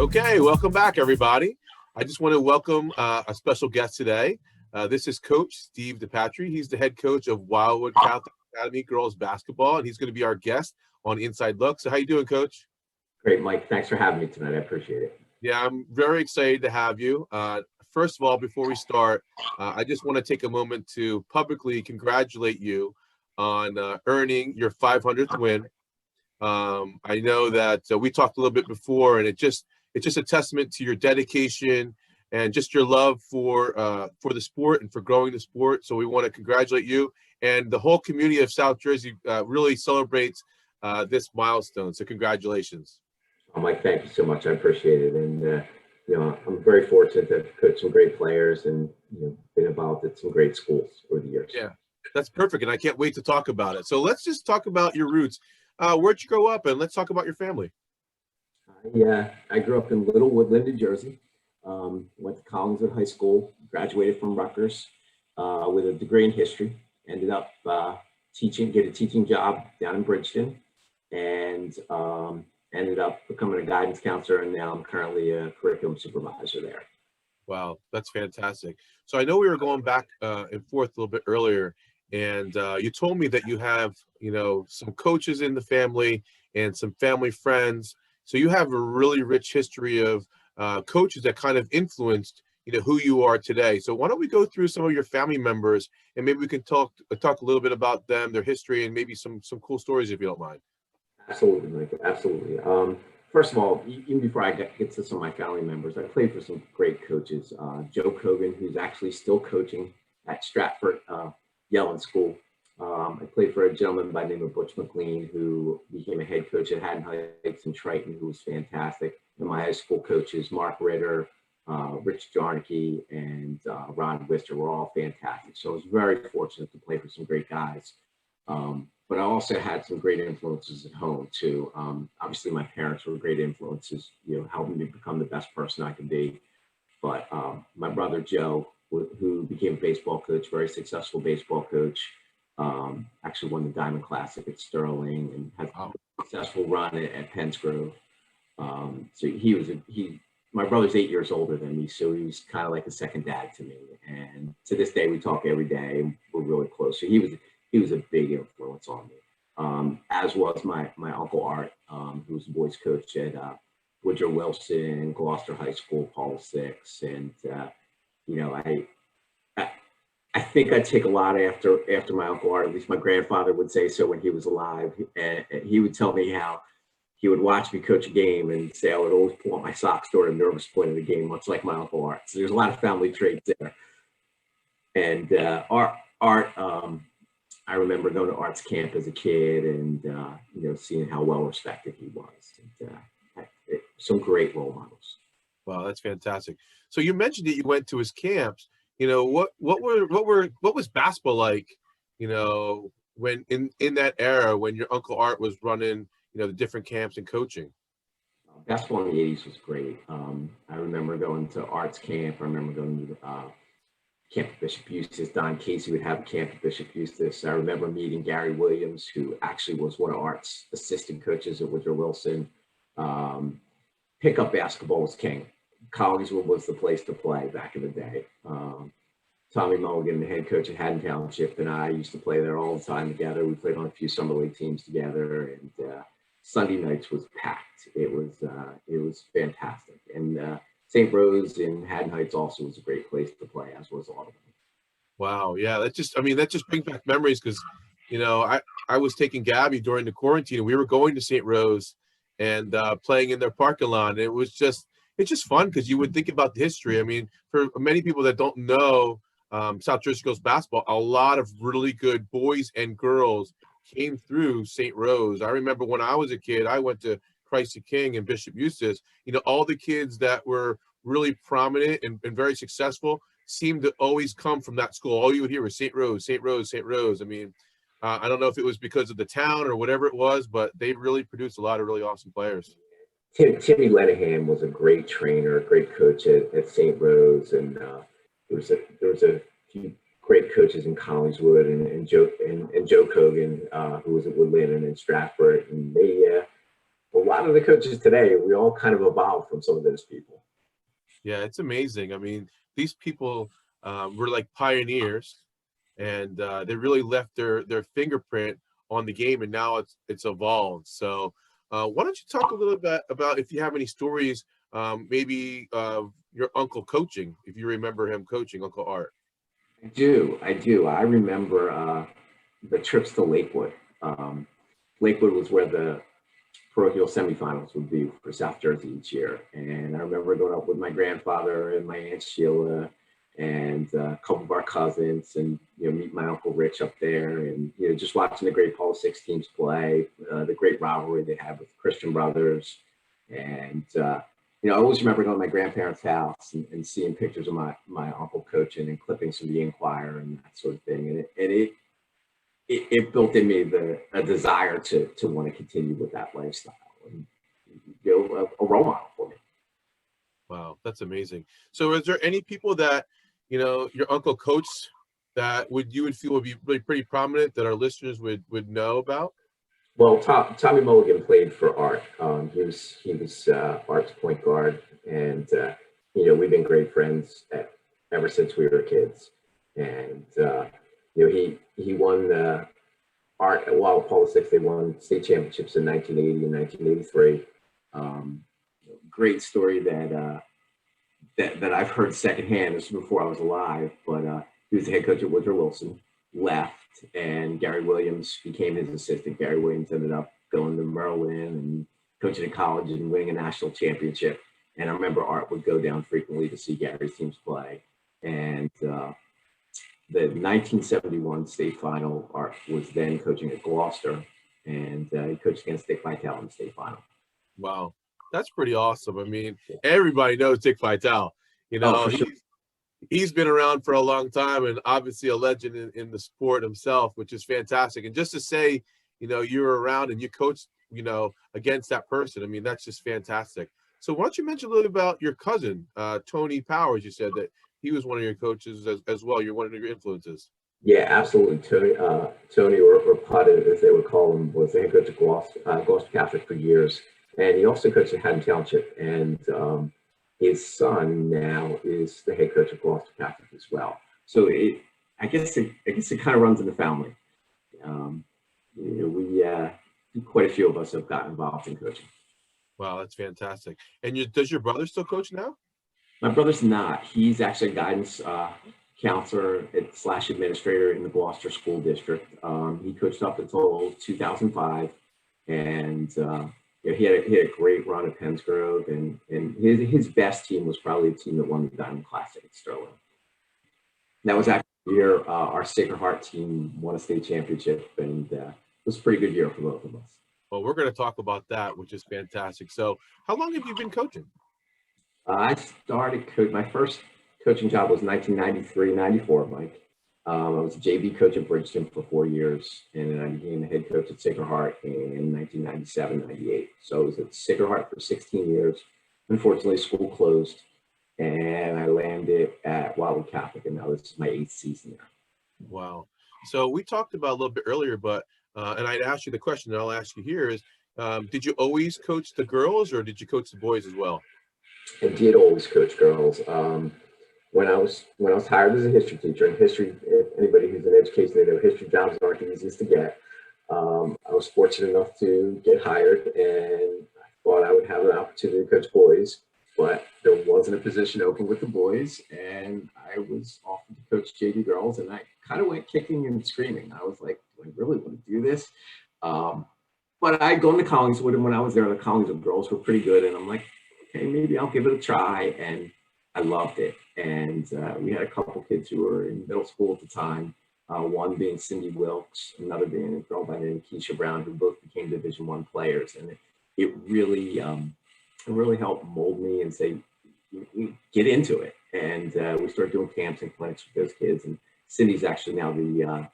Okay, welcome back, everybody. I just want to welcome a special guest today. This is Coach Steve DiPatri. He's the head coach of Wildwood Catholic Academy girls basketball, and he's going to be our guest on Inside Look. So how you doing, Coach? Great, Mike. Thanks for having me tonight. I appreciate it. Yeah, I'm very excited to have you. First of all, before we start, I just want to take a moment to publicly congratulate you on earning your 500th win. I know that we talked a little bit before, and it's just a testament to your dedication and just your love for the sport and for growing the sport. So we want to congratulate you, and the whole community of South Jersey really celebrates this milestone. So congratulations. Mike, thank you so much. I appreciate it. And, I'm very fortunate to have coached some great players and, been involved at some great schools over the years. Yeah, that's perfect. And I can't wait to talk about it. So let's just talk about your roots. Where'd you grow up? And let's talk about your family. Yeah, I grew up in Little Woodland, New Jersey. Went to Collingswood High School, graduated from Rutgers with a degree in history. Ended up get a teaching job down in Bridgeton, and ended up becoming a guidance counselor, and now I'm currently a curriculum supervisor there. Wow, that's fantastic. So I know we were going back and forth a little bit earlier, and you told me that you have, some coaches in the family and some family friends. So you have a really rich history of coaches that kind of influenced, who you are today. So why don't we go through some of your family members, and maybe we can talk a little bit about them, their history, and maybe some cool stories, if you don't mind. Absolutely, Mike. Absolutely. First of all, even before I get to some of my family members, I played for some great coaches. Joe Kogan, who's actually still coaching at Stratford Yellen School. I played for a gentleman by the name of Butch McLean, who became a head coach at Haddon Heights and Triton, who was fantastic. And my high school coaches, Mark Ritter, Rich Jarnicki, and Ron Wister, were all fantastic. So I was very fortunate to play for some great guys. But I also had some great influences at home too. Obviously, my parents were great influences, helping me become the best person I could be. But my brother Joe, who became a baseball coach, very successful baseball coach, actually won the Diamond Classic at Sterling and had a successful run at Pennsgrove. So my brother's 8 years older than me, so he was kind of like a second dad to me. And to this day, we talk every day, and we're really close. So he was a big influence on me, as was my Uncle Art, who was the boys coach at Woodrow Wilson, Gloucester High School, Paul VI. And, I think I take a lot after my Uncle Art. At least my grandfather would say so when he was alive. And he would tell me how he would watch me coach a game and say I would always pull out my socks during a nervous point of the game, much like my Uncle Art. So there's a lot of family traits there. And Art, I remember going to Art's camp as a kid and, seeing how well respected he was. And, some great role models. Wow, that's fantastic. So you mentioned that you went to his camps. What was basketball like, when in that era when your Uncle Art was running, the different camps and coaching? Basketball in the 80s was great. I remember going to Art's camp. I remember going to camp at Bishop Eustace. Don Casey would have a camp at Bishop Eustace. I remember meeting Gary Williams, who actually was one of Art's assistant coaches at Woodrow Wilson. Pickup basketball was king. Collingswood was the place to play back in the day. Tommy Mulligan, the head coach at Haddon Township, and I used to play there all the time together. We played on a few summer league teams together, and Sunday nights was packed. It was fantastic. And St. Rose in Haddon Heights also was a great place to play, as was Audubon. Wow, yeah, that just brings back memories because, I was taking Gabby during the quarantine, and we were going to St. Rose and playing in their parking lot. And it's just fun because you would think about the history. I mean, for many people that don't know South Jersey girls basketball, a lot of really good boys and girls came through St. Rose. I remember when I was a kid, I went to Christ the King and Bishop Eustace. All the kids that were really prominent and very successful seemed to always come from that school. All you would hear was St. Rose, St. Rose, St. Rose. I mean, I don't know if it was because of the town or whatever it was, but they really produced a lot of really awesome players. Timmy Lenahan was a great trainer, a great coach at St. Rose, and there was a few great coaches in Collingswood and Joe Kogan, who was at Woodland and in Stratford, and they were lot of the coaches today, we all kind of evolved from some of those people. Yeah, it's amazing. I mean, these people were like pioneers, and they really left their fingerprint on the game, and now it's evolved. So, why don't you talk a little bit about if you have any stories, maybe of your uncle coaching, if you remember him coaching, Uncle Art. I do. I remember the trips to Lakewood. Lakewood was where the parochial semifinals would be for South Jersey each year. And I remember going up with my grandfather and my Aunt Sheila and a couple of our cousins and, meet my Uncle Rich up there and, just watching the great Paul 6 teams play, the great rivalry they had with Christian brothers. And, I always remember going to my grandparents' house and seeing pictures of my uncle coaching and clippings from the Inquirer and that sort of thing. And it built in me a desire to want to continue with that lifestyle and a role model for me. Wow, that's amazing. So is there any people that, your uncle coached that you would feel would be really pretty prominent that our listeners would know about? Well, Tommy Mulligan played for Art. He was Art's point guard, and we've been great friends ever since we were kids. And he won Art at Wild Paul 6. They won state championships in 1980 and 1983. Great story that I've heard secondhand. This was before I was alive, but he was the head coach at Woodrow Wilson. Left, and Gary Williams became his assistant. Gary Williams ended up going to Maryland and coaching at college and winning a national championship. And I remember Art would go down frequently to see Gary's teams play. And the 1971 state final, Art was then coaching at Gloucester, and he coached against Dick Vitale in the state final. Wow, that's pretty awesome. I mean, everybody knows Dick Vitale. Sure. He's been around for a long time and obviously a legend in the sport himself, which is fantastic. And just to say, you're around and you coached, against that person, I mean, that's just fantastic. So why don't you mention a little about your cousin, Tony Powers? You said that he was one of your coaches as well. You're one of your influences. Yeah, absolutely. Tony or Pud, as they would call him, was the head coach at Gloucester Catholic for years. And he also coached at Haddon Township. And his son now is the head coach of Gloucester Catholic as well. So I guess it kind of runs in the family. Quite a few of us have gotten involved in coaching. Wow, that's fantastic. And does your brother still coach now? My brother's not. He's actually a guidance counselor / administrator in the Gloucester School District. He coached up until 2005, and he had a great run at Pensgrove, and his best team was probably the team that won the Diamond Classic at Sterling. That was actually the year our Sacred Heart team won a state championship, and it was a pretty good year for both of us. Well, we're going to talk about that, which is fantastic. So how long have you been coaching? I started my first coaching job was 1993-94, Mike. I was a JV coach at Bridgeton for 4 years, and then I became the head coach at Sacred Heart in 1997-98. So I was at Sacred Heart for 16 years. Unfortunately, school closed, and I landed at Wildwood Catholic, and now this is my 8th season there. Wow. So we talked about a little bit earlier, but and I'd ask you the question that I'll ask you here is, did you always coach the girls, or did you coach the boys as well? I did always coach girls. When I was hired as a history teacher, and history, if anybody who's in education, they know history jobs aren't the easiest to get. I was fortunate enough to get hired, and I thought I would have an opportunity to coach boys, but there wasn't a position open with the boys, and I was offered to coach JV girls, and I kind of went kicking and screaming. I was like, do I really want to do this? But I'd gone to Collingswood, and when I was there, the Collingswood girls were pretty good, and I'm like, okay, maybe I'll give it a try, and I loved it. And we had a couple kids who were in middle school at the time, one being Cindy Wilkes, another being a girl by the name of Keisha Brown, who both became Division I players. And it really helped mold me and say, get into it. And we started doing camps and clinics with those kids. And Cindy's actually now the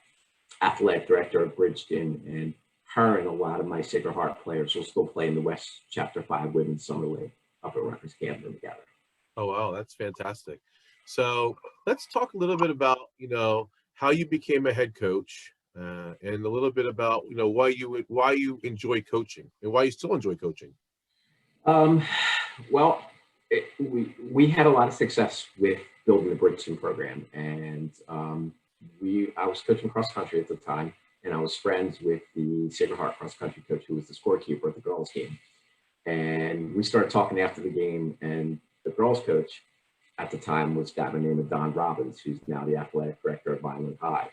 athletic director of Bridgeton, and her and a lot of my Sacred Heart players will still play in the West Chapter 5 Women's Summer League up at Rutgers Camden together. Oh, wow, that's fantastic. So let's talk a little bit about, how you became a head coach, and a little bit about, why you enjoy coaching and why you still enjoy coaching. Um, well, we had a lot of success with building the Bridgeton program, and I was coaching cross country at the time, and I was friends with the Sacred Heart cross country coach who was the scorekeeper at the girls' game. And we started talking after the game, and the girls' coach at the time was a guy by the name of Don Robbins, who's now the athletic director of Vineland High.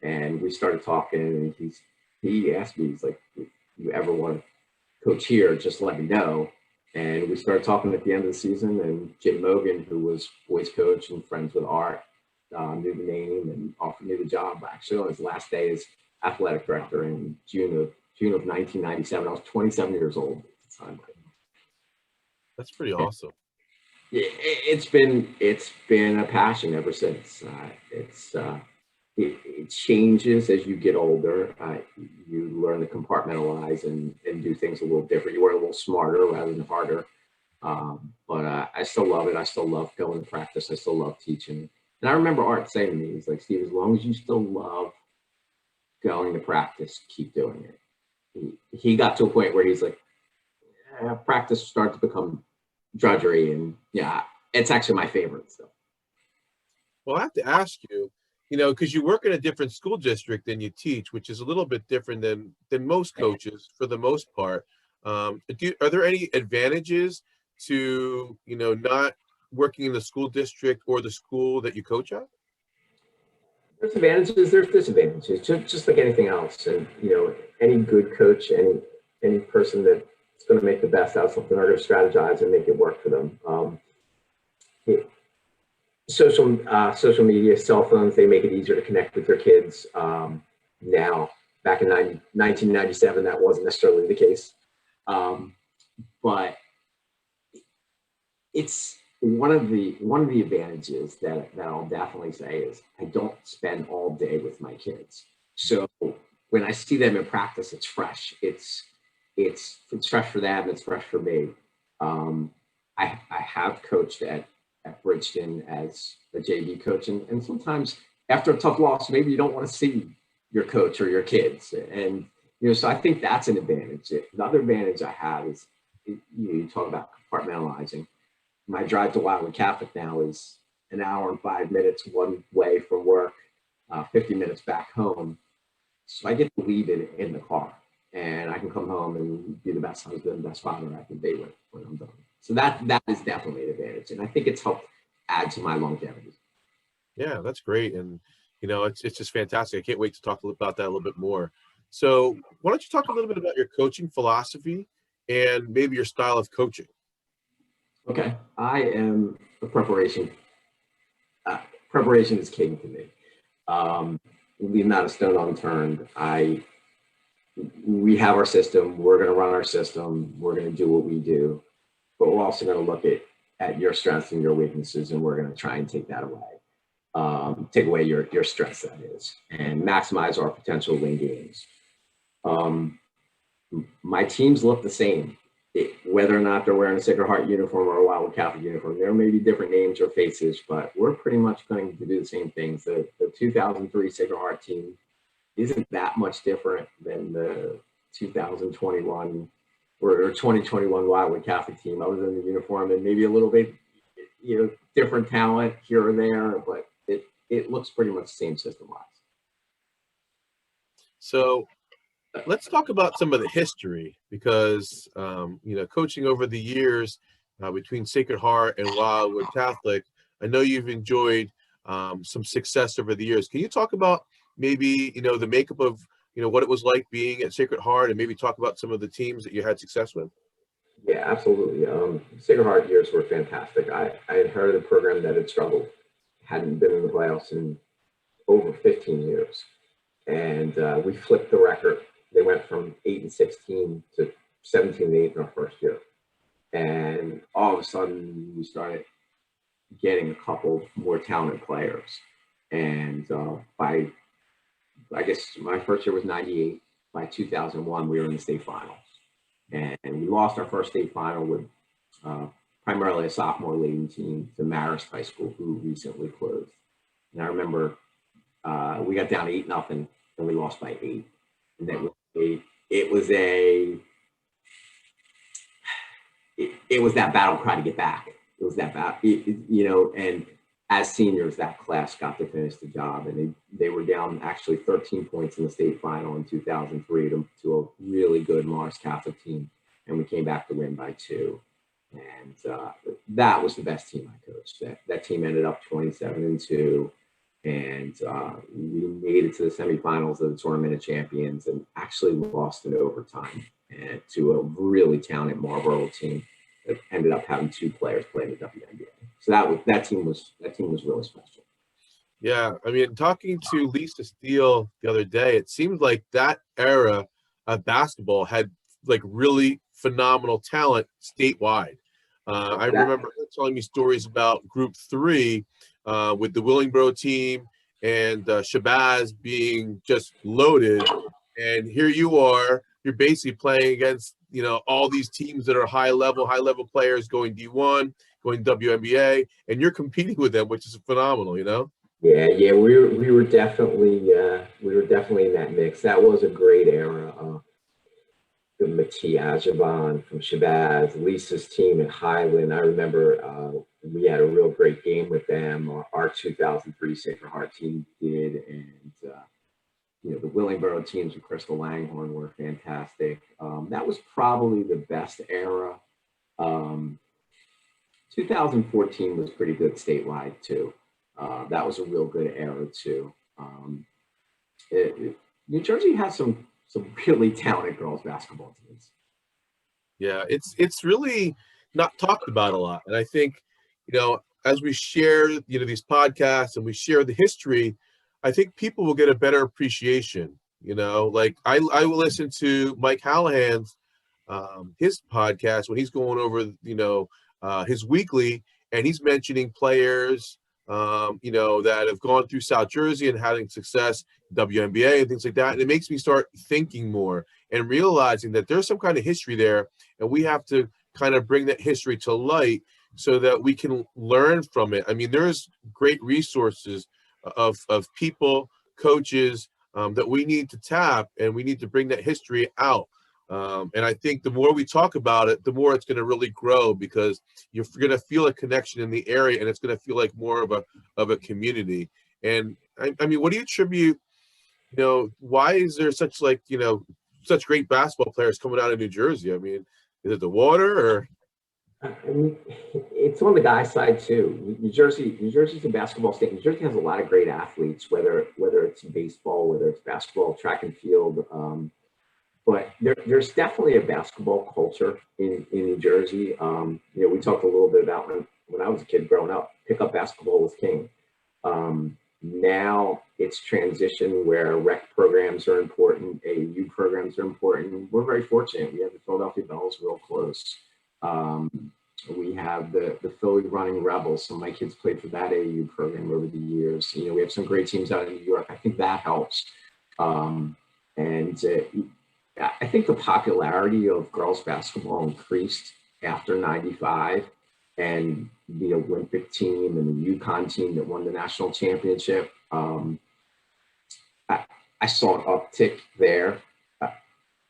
And we started talking, and he asked me, he's like, "If you ever want to coach here, just let me know." And we started talking at the end of the season, and Jim Mogan, who was boys coach and friends with Art, knew the name and offered me the job actually on his last day as athletic director in June of 1997. I was 27 years old at the time. That's pretty awesome. It's been a passion ever since. It changes as you get older. You learn to compartmentalize and do things a little different. You work a little smarter rather than harder. But I still love it. I still love going to practice. I still love teaching. And I remember Art saying to me, he's like, "Steve, as long as you still love going to practice, keep doing it." He got to a point where he's like, practice started to become drudgery, and yeah, it's actually my favorite stuff. Well, I have to ask you, because you work in a different school district than you teach, which is a little bit different than most coaches for the most part. Are there any advantages to, not working in the school district or the school that you coach at? There's advantages, there's disadvantages, just like anything else. And any good coach, any person that's going to make the best out of something are going to strategize and make it work for them. Social media, cell phones, they make it easier to connect with your kids. Now, back in 1997, that wasn't necessarily the case. But it's one of the advantages that I'll definitely say is I don't spend all day with my kids. So when I see them in practice, it's fresh. It's fresh for them. It's fresh for me. I have coached at Bridgeton as a JV coach, and sometimes after a tough loss, maybe you don't want to see your coach or your kids, and so I think that's an advantage. Another advantage I have is you talk about compartmentalizing. My drive to Wildwood Catholic now is an hour and 5 minutes one way from work, 50 minutes back home. So I get to leave it in the car, and I can come home and be the best husband, best father I can be when I'm done. So that is definitely an advantage, and I think it's helped add to my longevity. Yeah, that's great, and it's just fantastic. I can't wait to talk about that a little bit more. So, why don't you talk a little bit about your coaching philosophy and maybe your style of coaching? Okay, I am a preparation. Preparation is king to me. Leave not a stone unturned. We have our system. We're going to run our system. We're going to do what we do, but we're also going to look at your strengths and your weaknesses, and we're going to try and take that away. Take away your strengths, that is, and maximize our potential to win games. My teams look the same, whether or not they're wearing a Sacred Heart uniform or a Wildwood Catholic uniform. There may be different names or faces, but we're pretty much going to do the same things. The 2003 Sacred Heart team isn't that much different than the 2021 or 2021 Wildwood Catholic team, other than the uniform and maybe a little bit, different talent here and there, but it looks pretty much the same system-wise. So let's talk about some of the history, because coaching over the years between Sacred Heart and Wildwood Catholic, I know you've enjoyed some success over the years. Can you talk about maybe the makeup of what it was like being at Sacred Heart, and maybe talk about some of the teams that you had success with? Yeah, absolutely. Sacred Heart years were fantastic. I inherited a program that had struggled, hadn't been in the playoffs in over 15 years, and we flipped the record. They went from 8-16 to 17-8 in our first year, and all of a sudden we started getting a couple more talented players. And by, I guess my first year was 98. By 2001, we were in the state finals, and we lost our first state final with primarily a sophomore leading team to Marist High School, who recently closed. And I remember we got down 8-0, and we lost by 8. And it was it was that battle cry to get back. It was that battle, and as seniors, that class got to finish the job, and they were down actually 13 points in the state final in 2003 to a really good Morris Catholic team, and we came back to win by 2. And that was the best team I coached. That team ended up 27-2, and we made it to the semifinals of the Tournament of Champions, and actually lost in overtime and to a really talented Marlboro team that ended up having 2 players play in the WNBA. So that team was really special. Yeah, I mean, talking to Lisa Steele the other day, it seemed like that era of basketball had like really phenomenal talent statewide. I remember her telling me stories about Group 3 with the Willingboro team and Shabazz being just loaded. And here you are, you're basically playing against, all these teams that are high level players going D1, going WNBA, and you're competing with them, which is phenomenal, Yeah, we were definitely in that mix. That was a great era. The Mattia Javon from Shabazz, Lisa's team in Highland. I remember we had a real great game with them. Our 2003 Sacred Heart team did, and the Willingboro teams with Crystal Langhorne were fantastic. That was probably the best era. 2014 was pretty good statewide too. That was a real good era too. New Jersey has some really talented girls basketball teams. Yeah, it's really not talked about a lot, and I think as we share these podcasts and we share the history, I think people will get a better appreciation. Like I will listen to Mike Hallahan's his podcast when he's going over his weekly, and he's mentioning players that have gone through South Jersey and having success, WNBA and things like that. And it makes me start thinking more and realizing that there's some kind of history there, and we have to kind of bring that history to light so that we can learn from it. I mean, there's great resources of people, coaches that we need to tap, and we need to bring that history out. And I think the more we talk about it, the more it's going to really grow, because you're going to feel a connection in the area, and it's going to feel like more of a community. And I mean, what do you attribute, why is there such such great basketball players coming out of New Jersey? I mean, is it the water, or? I mean, it's on the guy side too. New Jersey's a basketball state. New Jersey has a lot of great athletes, whether it's baseball, whether it's basketball, track and field. But there's definitely a basketball culture in New Jersey. We talked a little bit about when I was a kid growing up, pickup basketball was king. Now it's transitioned where rec programs are important, AAU programs are important. We're very fortunate. We have the Philadelphia Bells real close. We have the Philly Running Rebels. So my kids played for that AAU program over the years. We have some great teams out in New York. I think that helps. I think the popularity of girls basketball increased after '95, and the Olympic team and the UConn team that won the national championship. I saw an uptick there.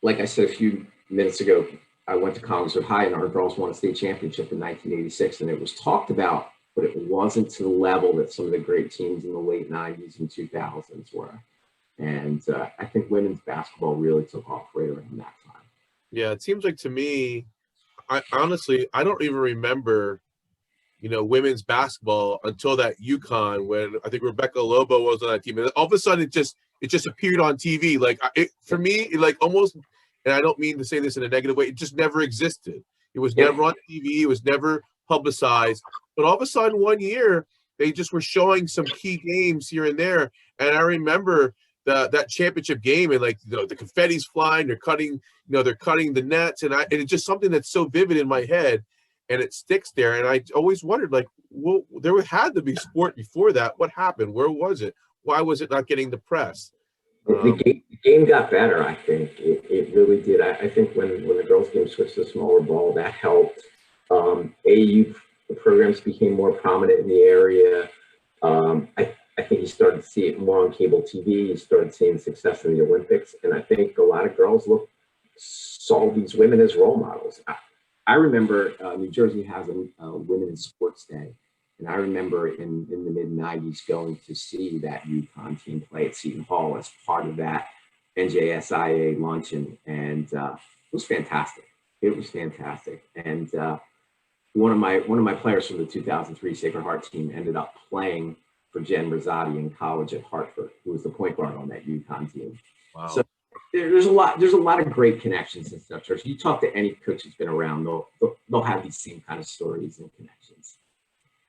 Like I said a few minutes ago, I went to Collingswood High, and our girls won a state championship in 1986, and it was talked about, but it wasn't to the level that some of the great teams in the late 90s and 2000s were. And I think women's basketball really took off right around that time. Yeah, it seems like to me, I honestly don't even remember, women's basketball until that UConn, when I think Rebecca Lobo was on that team, and all of a sudden it just appeared on TV. Like for me, like almost, and I don't mean to say this in a negative way, it just never existed. It was never on TV. It was never publicized. But all of a sudden, one year they just were showing some key games here and there, and I remember that championship game, and the confetti's flying, they're cutting the nets, and it's just something that's so vivid in my head, and it sticks there. And I always wondered, well, there had to be sport before that. What happened? Where was it? Why was it not getting the press? The game got better, I think. It really did. I think when the girls' game switched to smaller ball, that helped. AAU programs became more prominent in the area. I think you started to see it more on cable TV. You started seeing success in the Olympics. And I think a lot of girls saw these women as role models. I remember New Jersey has a women's sports day. And I remember in the mid-90s going to see that UConn team play at Seton Hall as part of that NJSIA luncheon. And it was fantastic. It was fantastic. And one of my players from the 2003 Sacred Heart team ended up playing for Jen Rosati in college at Hartford, who was the point guard on that UConn team. Wow. So there's a lot of great connections and stuff. Church. You talk to any coach who's been around, they'll have these same kind of stories and connections.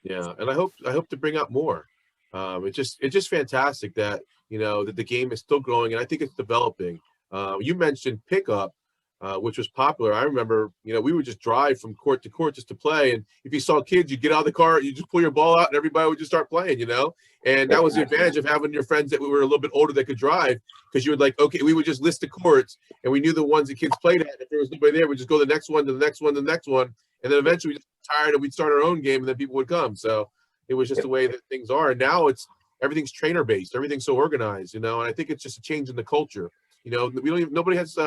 Yeah, and I hope to bring out more. It's just fantastic that that the game is still growing, and I think it's developing. You mentioned pickup, which was popular. I remember, we would just drive from court to court just to play, and if you saw kids, you get out of the car, you just pull your ball out, and everybody would just start playing. And that was the advantage of having your friends that were a little bit older that could drive, because you would we would just list the courts, and we knew the ones the kids played at. If there was nobody there, we'd just go to the next one, to the next one, to the next one. And then eventually we just got tired and we'd start our own game, and then people would come. So it was just the way that things are. And now everything's trainer based, everything's so organized, and I think it's just a change in the culture. Nobody has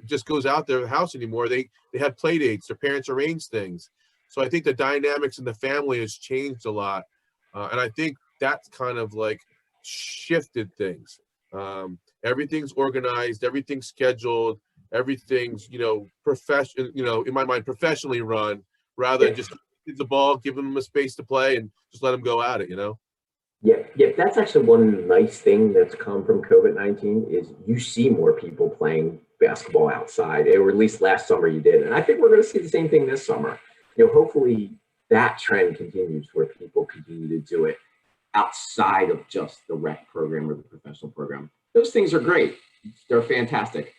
just goes out their house anymore. They have play dates, their parents arrange things. So I think the dynamics in the family has changed a lot. And I think that's kind of shifted things. Everything's organized, everything's scheduled, everything's professional, in my mind, professionally run, rather than just give the ball, give them a space to play, and just let them go at it. Yeah, that's actually one nice thing that's come from COVID-19 is you see more people playing basketball outside, or at least last summer you did, and I think we're going to see the same thing this summer. Hopefully that trend continues where people continue to do it outside of just the rec program or the professional program. Those things are great; they're fantastic.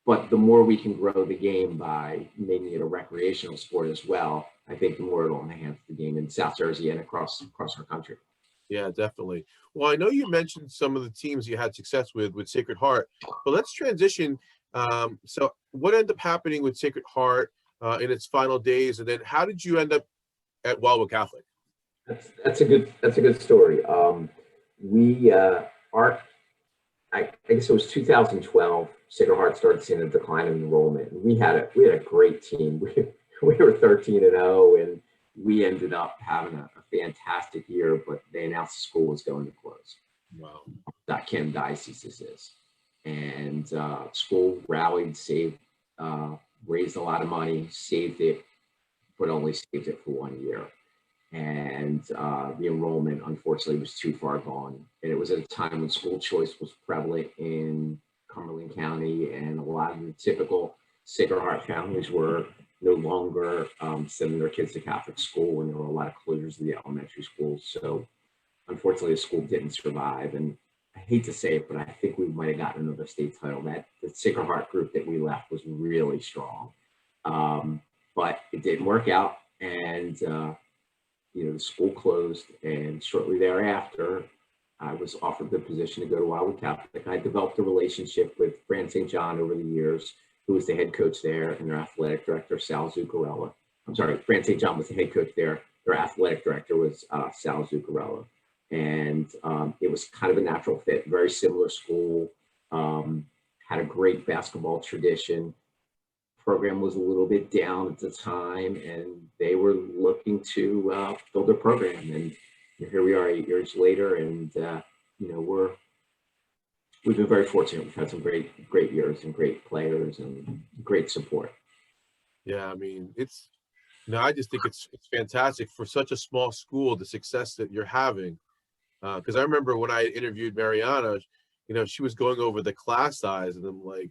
But the more we can grow the game by making it a recreational sport as well, I think the more it'll enhance the game in South Jersey and across our country. Yeah, definitely. Well, I know you mentioned some of the teams you had success with Sacred Heart, but let's transition. So what ended up happening with Sacred Heart in its final days, and then how did you end up at Wildwood Catholic? That's a good story. I guess it was 2012. Sacred Heart started seeing a decline in enrollment. And we had a great team. We were 13-0, and we ended up having a fantastic year. But they announced the school was going to close. Wow. Kim Diocese is, and school rallied, saved, raised a lot of money, saved it, but only saved it for 1 year. And the enrollment, unfortunately, was too far gone. And it was at a time when school choice was prevalent in Cumberland County, and a lot of the typical Sacred Heart families were no longer sending their kids to Catholic school, and there were a lot of closures of the elementary schools. So unfortunately, the school didn't survive. And I hate to say it, but I think we might have gotten another state title. That the Sacred Heart group that we left was really strong. But it didn't work out, and the school closed, and shortly thereafter, I was offered the position to go to Wildwood Catholic. I developed a relationship with Fran St. John over the years, who was the head coach there, and their athletic director, Sal Zuccarella. I'm sorry, Fran St. John was the head coach there. Their athletic director was Sal Zuccarella. And it was kind of a natural fit, very similar school, had a great basketball tradition. Program was a little bit down at the time, and they were looking to build their program. And here we are 8 years later, and we've been very fortunate. We've had some great years and great players and great support. Yeah, I mean, I just think it's fantastic for such a small school, the success that you're having. Because I remember when I interviewed Mariana, she was going over the class size, and I'm like,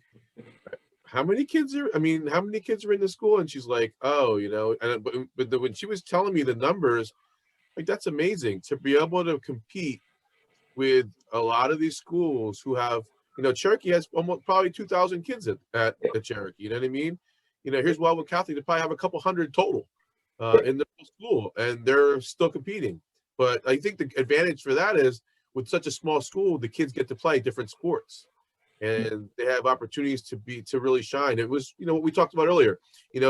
how many kids are in the school? And she's like, oh, but when she was telling me the numbers, that's amazing to be able to compete with a lot of these schools who have, Cherokee has almost probably 2,000 kids at Cherokee. You know what I mean? Here's Wildwood Catholic, they probably have a couple hundred total in the school, and they're still competing. But I think the advantage for that is with such a small school, the kids get to play different sports, and they have opportunities to really shine. It was, what we talked about earlier,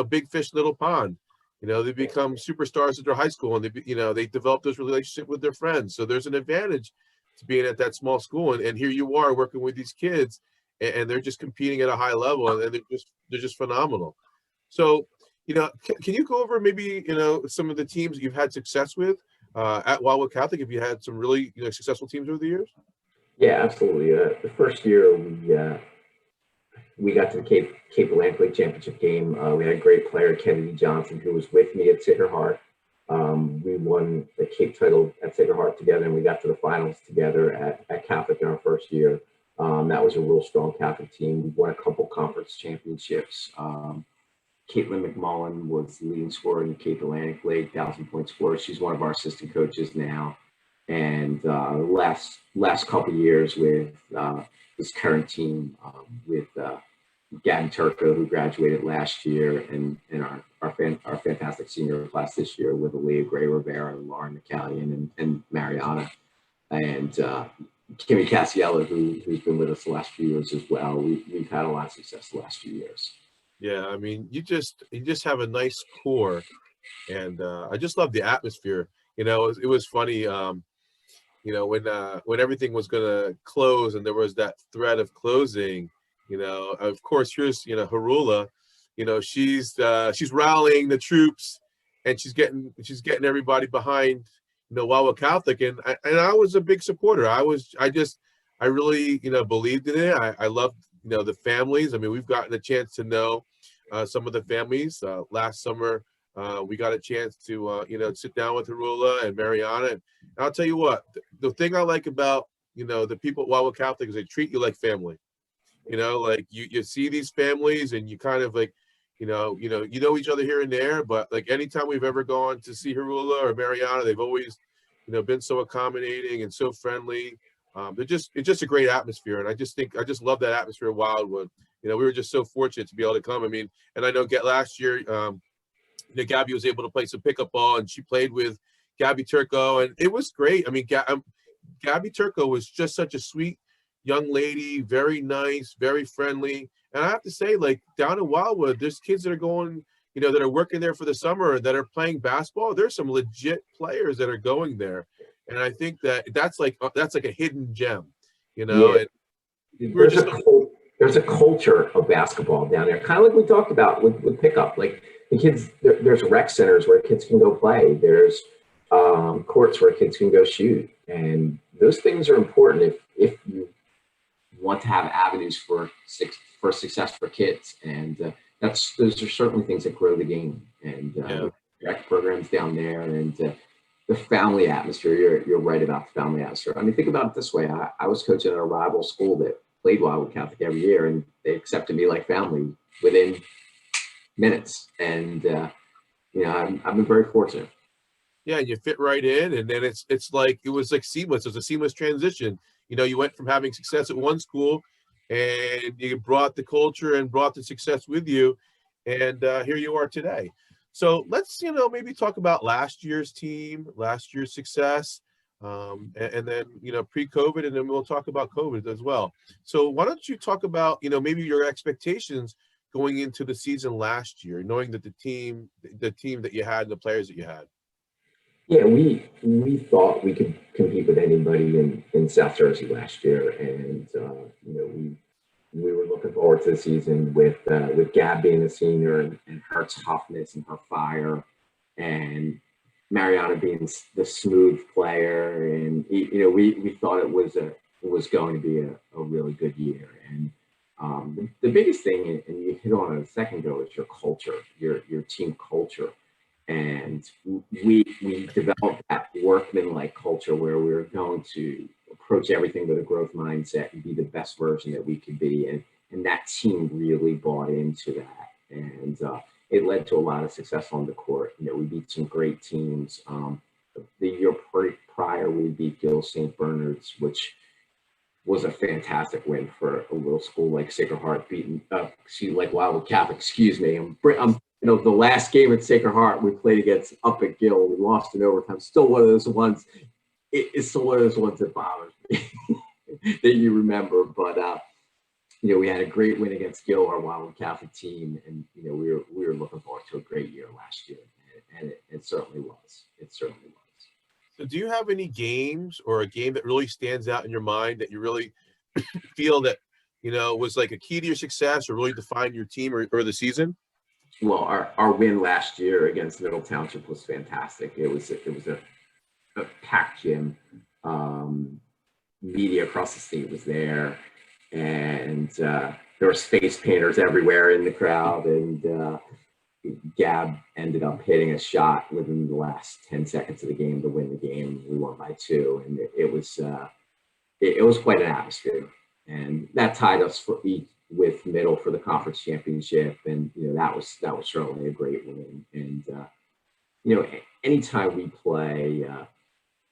big fish, little pond. They become superstars at their high school, and they develop those relationships with their friends. So there's an advantage to being at that small school, and here you are working with these kids, and they're just competing at a high level, and they're just phenomenal. So, can you go over maybe, some of the teams you've had success with at Wildwood Catholic? Have you had some really, successful teams over the years? Yeah, absolutely. The first year we got to the Cape Atlantic League Championship game. We had a great player, Kennedy Johnson, who was with me at Sacred Heart. We won the Cape title at Sacred Heart together, and we got to the finals together at Catholic in our first year. That was a real strong Catholic team. We won a couple conference championships. Caitlin McMullen was the leading scorer in the Cape Atlantic League, 1,000-point scorer. She's one of our assistant coaches now. And last couple years with this current team, with Gabby Turco, who graduated last year, and our fantastic senior class this year with Aaliyah Gray Rivera, Lauren McCallion, and Mariana, and Kimmy Cassiella, who's been with us the last few years as well. We've had a lot of success the last few years. Yeah, I mean, you just have a nice core, and I just love the atmosphere. It was funny. When everything was gonna close and there was that threat of closing, of course, here's Harula, she's rallying the troops, and she's getting everybody behind Wildwood Catholic, and I was a big supporter. I really believed in it. I loved the families. I mean, we've gotten a chance to know some of the families. Last summer we got a chance to sit down with Harula and Mariana, and I'll tell you what, the thing I like about the people at Wildwood Catholic is they treat you like family. Like you see these families, and you kind of like you know each other here and there, but like anytime we've ever gone to see Harula or Mariana, they've always been so accommodating and so friendly. It's just a great atmosphere, and I just love that atmosphere at Wildwood. We were just so fortunate to be able to come. I mean, and I know last year Gabby was able to play some pickup ball, and she played with Gabby Turco, and it was great. I mean, Gabby Turco was just such a sweet young lady, very nice, very friendly. And I have to say, like, down in Wildwood, there's kids that are going, that are working there for the summer that are playing basketball. There's some legit players that are going there. And I think that's like a hidden gem, Yeah. And there's a culture of basketball down there, kind of like we talked about with pickup. Like the kids, there's rec centers where kids can go play. There's courts where kids can go shoot, and those things are important if you want to have avenues for success for kids. And those are certainly things that grow the game. And rec programs down there, and the family atmosphere. You're right about the family atmosphere. I mean, think about it this way: I was coaching at a rival school that played Wildwood Catholic every year, and they accepted me like family within minutes. And I've been very fortunate. Yeah, you fit right in, and then it's like it was like seamless. It was a seamless transition. You went from having success at one school, and you brought the culture and brought the success with you, and here you are today. So let's maybe talk about last year's team, last year's success, and then pre-COVID, and then we'll talk about COVID as well. So why don't you talk about maybe your expectations going into the season last year, knowing that the team that you had and the players that you had. Yeah, we thought we could compete with anybody in South Jersey last year, and we were looking forward to the season with Gab being a senior, and her toughness and her fire, and Mariana being the smooth player, and we thought it was going to be a really good year. And the biggest thing, and you hit on it a second ago, is your culture, your team culture. And we developed that workman-like culture where we were going to approach everything with a growth mindset and be the best version that we could be. And that team really bought into that. And it led to a lot of success on the court. We beat some great teams. The year prior, we beat Gill St. Bernard's, which was a fantastic win for a little school like Sacred Heart, like Wildwood Catholic, excuse me. The last game at Sacred Heart we played against up at Gill, we lost in overtime. Still one of those ones. It's still one of those ones that bothers me that you remember. But we had a great win against Gill, our Wildwood Catholic team, and we were looking forward to a great year last year, and it certainly was. It certainly was. So, do you have any games or a game that really stands out in your mind that you really feel that was like a key to your success or really defined your team or the season? Well, our win last year against Middle Township was fantastic. It was a packed gym. Media across the state was there, and there were face painters everywhere in the crowd. And Gab ended up hitting a shot within the last 10 seconds of the game to win the game. We won by 2, and it was quite an atmosphere. And that tied us with Middle for the conference championship, and that was certainly a great win. And anytime we play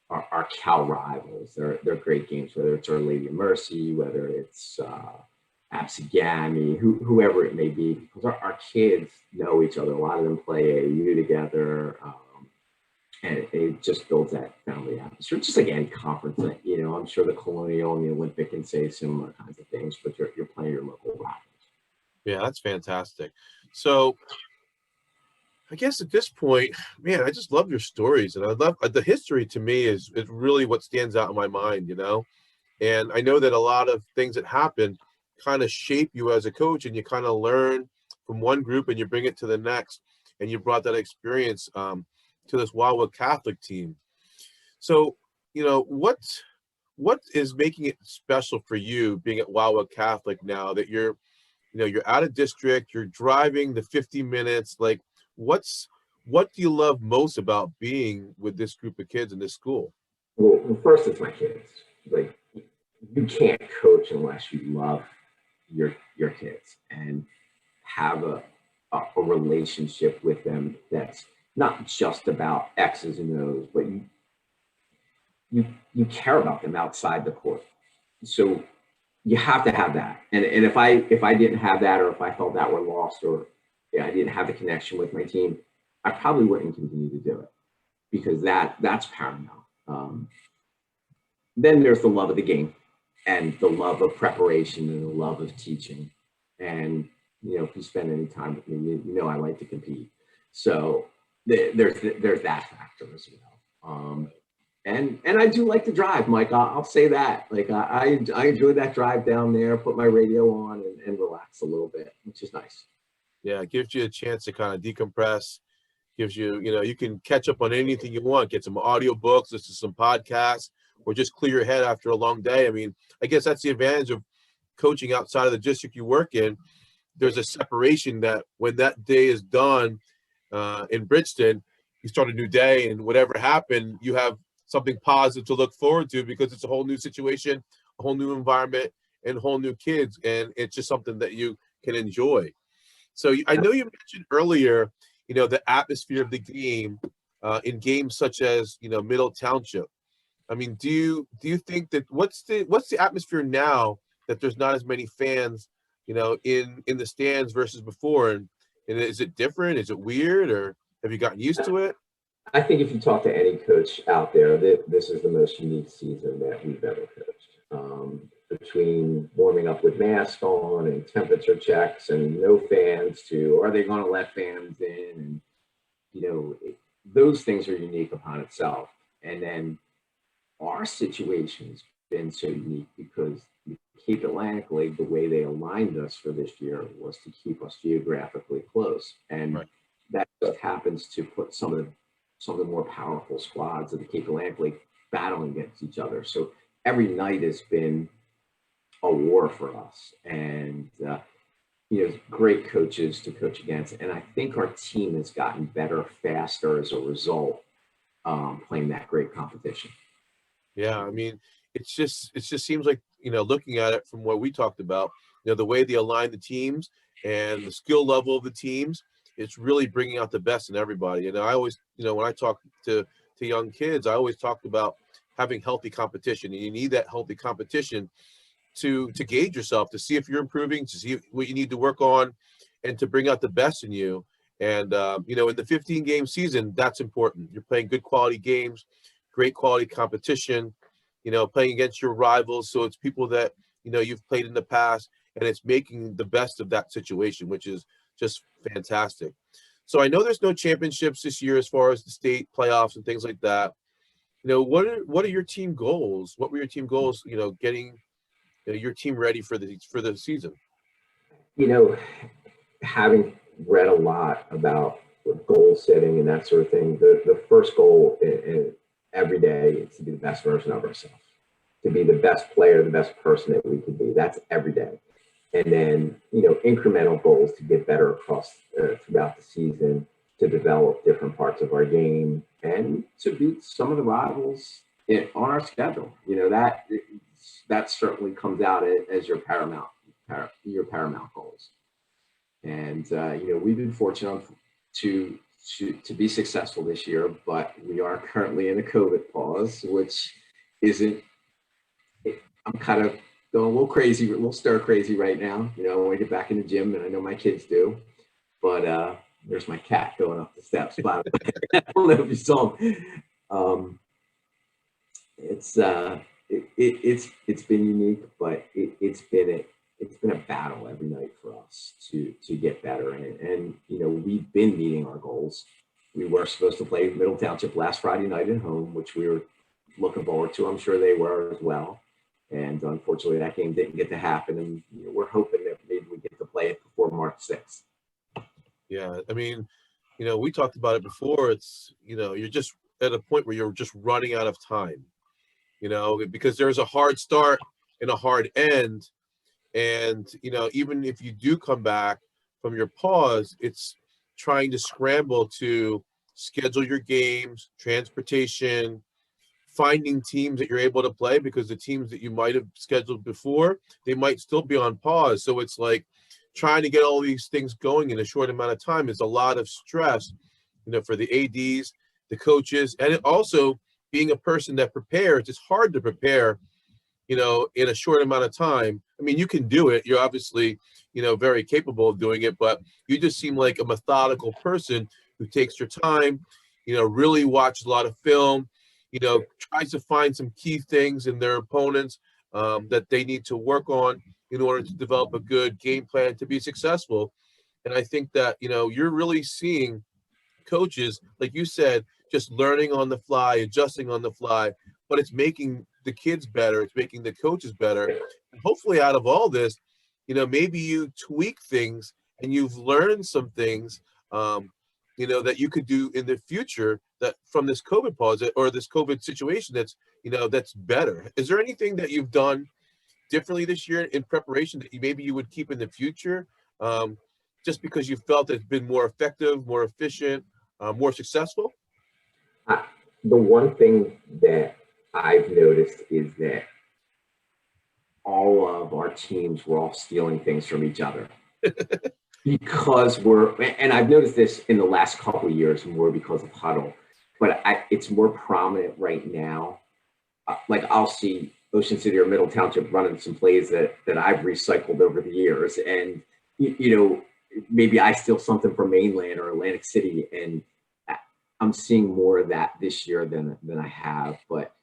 our Cal rivals, they're great games, whether it's Our Lady of Mercy, whether it's Absegami, whoever it may be, because our kids know each other. A lot of them play AAU together, and it just builds that family atmosphere, just like any conference. I'm sure the Colonial and the Olympic can say similar kinds of things, but you're playing your local rivals. Yeah, that's fantastic. So I guess at this point, man, I just love your stories, and I love the history. To me is really what stands out in my mind, and I know that a lot of things that happen kind of shape you as a coach, and you kind of learn from one group and you bring it to the next, and you brought that experience to this Wildwood Catholic team. So, what is making it special for you being at Wildwood Catholic now that you're out of district, you're driving the 50 minutes, like what do you love most about being with this group of kids in this school? Well, first it's my kids. Like, you can't coach unless you love your kids and have a relationship with them that's not just about X's and O's, but you care about them outside the court. So you have to have that. And if I didn't have that, or if I felt that were lost, or I didn't have the connection with my team, I probably wouldn't continue to do it, because that's paramount. Then there's the love of the game, and the love of preparation, and the love of teaching. And if you spend any time with me, I like to compete. So there's that factor as well. And I do like to drive, Mike. I'll say that. Like, I enjoy that drive down there, put my radio on and relax a little bit, which is nice. Yeah, it gives you a chance to kind of decompress. Gives you, you can catch up on anything you want, get some audio books, listen to some podcasts, or just clear your head after a long day. I mean, I guess that's the advantage of coaching outside of the district you work in. There's a separation that when that day is done in Bridgeton, you start a new day, and whatever happened, you have something positive to look forward to, because it's a whole new situation, a whole new environment, and whole new kids, and it's just something that you can enjoy. So I know you mentioned earlier, the atmosphere of the game in games such as, Middle Township. I mean, do you think that what's the atmosphere now that there's not as many fans, in the stands versus before? And is it different? Is it weird, or have you gotten used to it? I think if you talk to any coach out there, this is the most unique season that we've ever coached. Between warming up with masks on and temperature checks and no fans, to are they going to let fans in? And those things are unique upon itself. And then our situation's been so unique because the Cape Atlantic League, the way they aligned us for this year was to keep us geographically close, and right. That just happens to put some of the more powerful squads of the Cape Atlantic League battling against each other. So every night has been a war for us, and great coaches to coach against. And I think our team has gotten better faster as a result, playing that great competition. Yeah, I mean, it just seems like, looking at it from what we talked about, the way they align the teams and the skill level of the teams, it's really bringing out the best in everybody. And I always, when I talk to young kids, I always talk about having healthy competition, and you need that healthy competition to gauge yourself, to see if you're improving, to see what you need to work on, and to bring out the best in you. And, in the 15-game season, that's important. You're playing good quality games, great quality competition, playing against your rivals. So it's people that, you've played in the past, and it's making the best of that situation, which is just fantastic. So I know there's no championships this year as far as the state playoffs and things like that. What are your team goals? What were your team goals, getting your team ready for the season? Having read a lot about goal setting and that sort of thing. The first goal every day is to be the best version of ourselves, to be the best player, the best person that we could be. That's every day. And then, incremental goals to get better across throughout the season, to develop different parts of our game, and to beat some of the rivals on our schedule. That certainly comes out as your paramount goals. And we've been fortunate to be successful this year, but we are currently in a COVID pause, which isn't. I'm kind of going a little crazy, a little stir crazy right now. I want to get back in the gym, and I know my kids do. But there's my cat going up the steps. By the way. I don't know if you saw him. It's been unique, but it's been a battle every night for us to get better. And we've been meeting our goals. We were supposed to play Middle Township last Friday night at home, which we were looking forward to. I'm sure they were as well. And unfortunately, that game didn't get to happen. And we're hoping that maybe we get to play it before March 6th. Yeah, I mean, we talked about it before. It's, you're just at a point where you're just running out of time, because there's a hard start and a hard end. And, even if you do come back from your pause, it's trying to scramble to schedule your games, transportation, finding teams that you're able to play, because the teams that you might have scheduled before, they might still be on pause. So it's like trying to get all these things going in a short amount of time is a lot of stress, for the ADs, the coaches, and it also being a person that prepares. It's hard to prepare, in a short amount of time. I mean, you can do it. You're obviously, very capable of doing it, but you just seem like a methodical person who takes your time, really watches a lot of film, tries to find some key things in their opponents that they need to work on in order to develop a good game plan to be successful. And I think that, you're really seeing coaches, like you said, just learning on the fly, adjusting on the fly, but it's making the kids better. It's making the coaches better. And hopefully out of all this, maybe you tweak things and you've learned some things, that you could do in the future that from this COVID pause or this COVID situation that's, that's better. Is there anything that you've done differently this year in preparation that maybe you would keep in the future, just because you felt it's been more effective, more efficient, more successful? The one thing that I've noticed is that all of our teams were all stealing things from each other. Because and I've noticed this in the last couple of years more because of Huddle, but it's more prominent right now. Like I'll see Ocean City or Middle Township running some plays that I've recycled over the years. And, maybe I steal something from Mainland or Atlantic City, and I'm seeing more of that this year than I have, but